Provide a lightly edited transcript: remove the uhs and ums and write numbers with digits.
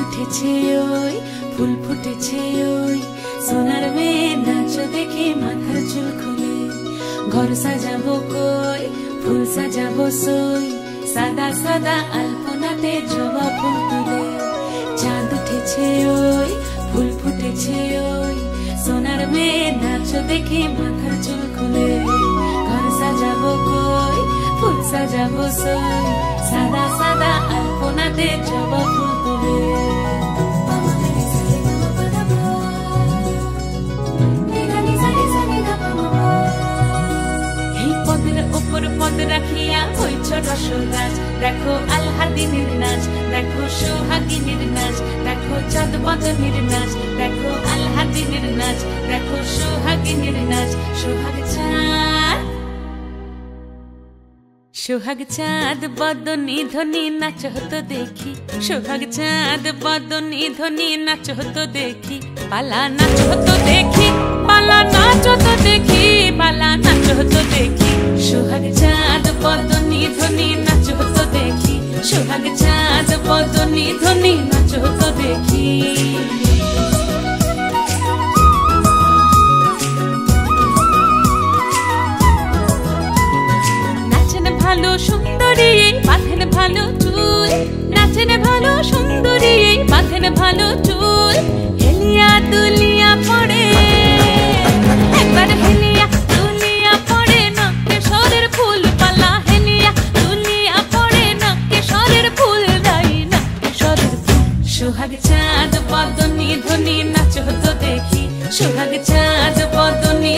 উঠেছে ওই ফুল ফুটেছে ওই সোনার মেয়ে নাচ দেখে মাথার চুল খুলে ঘর সাজাবো কই ফুল সাজাবো সই সাদা সাদা আলপনাতে জবা ফুল তুলে চাঁদ উঠেছে ওই ফুল ফুটেছে ওই সোনার মেয়ে নাচ দেখে মাথার চুল খুলে ঘর সাজাবো কই ফুল সাজাবো সই সাদা সাদা আলপনাতে জবা ফুল তুলে পদ রাখিয়া হইছ রসল গাছ দেখো আলহাদিনের নাচ দেখো সোহাগিনীর নাচ দেখো চাঁদ বদনের নাচ দেখো আলহাদিনের নাচ দেখো সোহাগিনীর নাচ সোহাগ চাঁদ বদনী ধ্বনি নাচ হতো দেখি সোহাগ চাঁদ বদনী ধ্বনি নাচ হতো দেখি পালা নাচ হতো দেখি পালা নাচ হতো দেখি পালা নাচ হতো দেখি সোহাগ চাঁদ বদনী ধ্বনি নাচ হতো দেখি সোহাগ চাঁদ বদনী ধ্বনি নাচ হতো দেখি ভালো সুন্দরী বাঁধেন ভালো চুল নাচেন ভালো সুন্দরী বাঁধেন ভালো চুল হেলিয়া দুলিয়া পড়ে একবার হেলিয়া দুলিয়া পড়ে নকেশ্বরের ফুল পালা হেলিয়া দুলিয়া পড়ে নকেশ্বরের ফুল দাই নকেশ্বরের ফুল সোহাগ চাঁদ বদনী ধ্বনি নাচ হতো দেখি সোহাগ চাঁদ বদনী